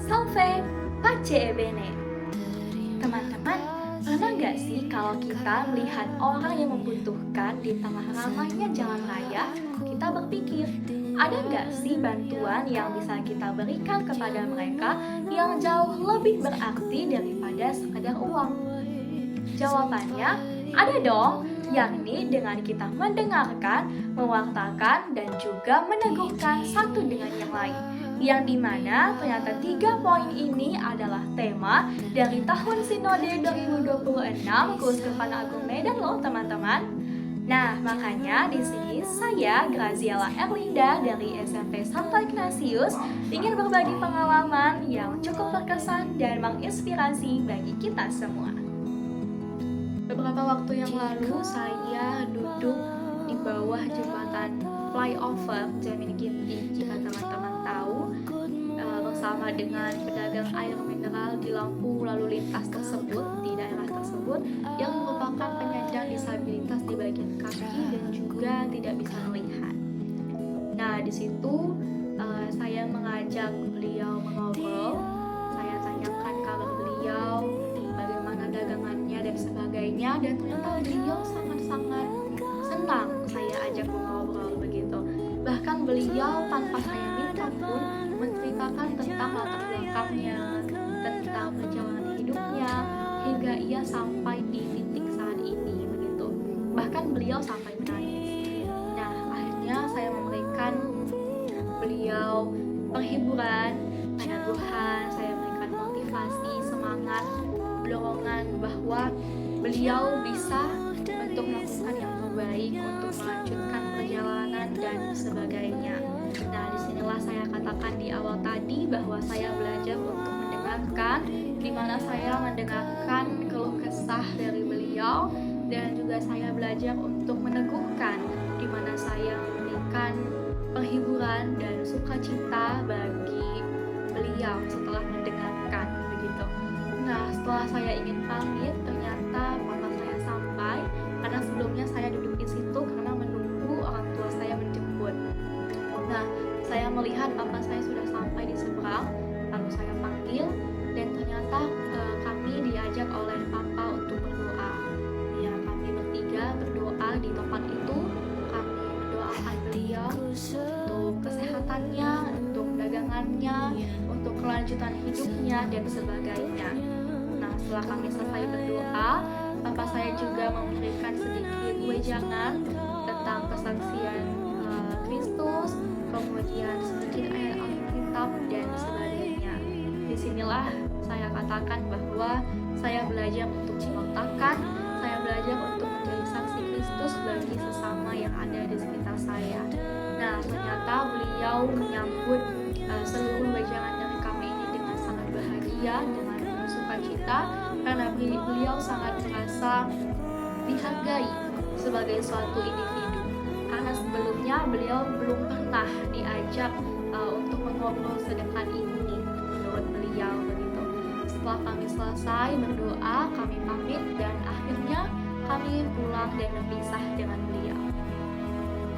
Salve, pace e bene. Teman-teman, pernah nggak sih kalau kita melihat orang yang membutuhkan di tengah ramainya jalan raya, kita berpikir, ada nggak sih bantuan yang bisa kita berikan kepada mereka yang jauh lebih berarti daripada sekedar uang? Jawabannya, ada dong, yakni dengan kita mendengarkan, mewartakan, dan juga meneguhkan satu dengan yang lain. Yang dimana ternyata 3 poin ini adalah tema dari tahun Sinode 2026 Keuskupan Agung Medan loh teman-teman. Nah, makanya di sini saya Graziela Erlinda dari SMP Santo Ignatius ingin berbagi pengalaman yang cukup berkesan dan menginspirasi bagi kita semua. Beberapa waktu yang lalu saya duduk di bawah jembatan flyover Jamin Ginting, jika teman-teman tahu, bersama dengan pedagang air mineral di lampu lalu lintas tersebut di daerah tersebut yang merupakan penyandang disabilitas di bagian kaki dan juga tidak bisa melihat. Nah, di situ saya mengajak beliau mengobrol, saya tanyakan kabar beliau, bagaimana dagangannya dan sebagainya, dan ternyata beliau sangat-sangat senang saya ajak mengobrol begitu. Bahkan beliau tanpa saya minta pun menceritakan tentang latar belakangnya, tentang perjalanan hidupnya, hingga ia sampai di titik saat ini begitu. Bahkan beliau sampai menangis. Nah, akhirnya saya memberikan beliau penghiburan, peneguhan, saya berikan motivasi, semangat, dorongan bahwa beliau bisa untuk melakukan yang terbaik untuk melanjutkan perjalanan dan sebagainya. Nah, disinilah saya katakan di awal tadi bahwa saya belajar untuk mendengarkan, di mana saya mendengarkan keluh kesah dari beliau, dan juga saya belajar untuk meneguhkan, di mana saya memberikan penghiburan dan sukacita bagi beliau setelah mendengarkan begitu. Nah, setelah saya ingin pamit, ternyata papa saya sampai, karena sebelumnya saya duduk di situ karena menunggu orang tua saya menjemput. Nah, saya melihat papa saya sudah sampai di seberang, lalu saya panggil, dan ternyata kami diajak oleh papa untuk berdoa. Ya, kami bertiga berdoa di tempat itu, kami mendoakan beliau untuk kesehatannya, untuk dagangannya, untuk kelanjutan hidupnya, dan sebagainya. Nah, setelah kami selesai berdoa, papa saya juga memberikan sedikit wejangan tentang kesaksian Kristus, kemudian sedikit ayat Alkitab dan sebagainya. Disinilah saya katakan bahwa saya belajar untuk mewartakan, saya belajar untuk menjadi saksi Kristus bagi sesama yang ada di sekitar saya. Nah, ternyata beliau menyambut seluruh wejangan dari kami ini dengan sangat bahagia, dengan sukacita, karena beliau sangat merasa dihargai sebagai suatu individu. Karena sebelumnya beliau belum pernah diajak untuk mengobrol sedekat ini menurut beliau begitu. Setelah kami selesai berdoa, kami pamit, dan akhirnya kami pulang dan berpisah dengan beliau.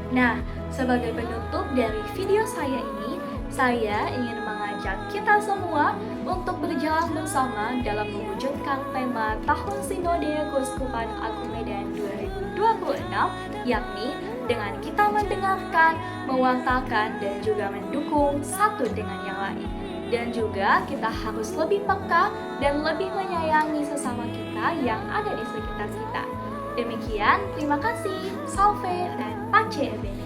Nah, sebagai penutup dari video saya ini, saya ingin mengajak kita semua untuk berjalan bersama dalam mewujudkan tema Tahun Sinode Keuskupan Agung Medan 2026, yakni dengan kita mendengarkan, mewartakan, dan juga mendukung satu dengan yang lain. Dan juga kita harus lebih peka dan lebih menyayangi sesama kita yang ada di sekitar kita. Demikian, terima kasih, salve, dan pace e bene.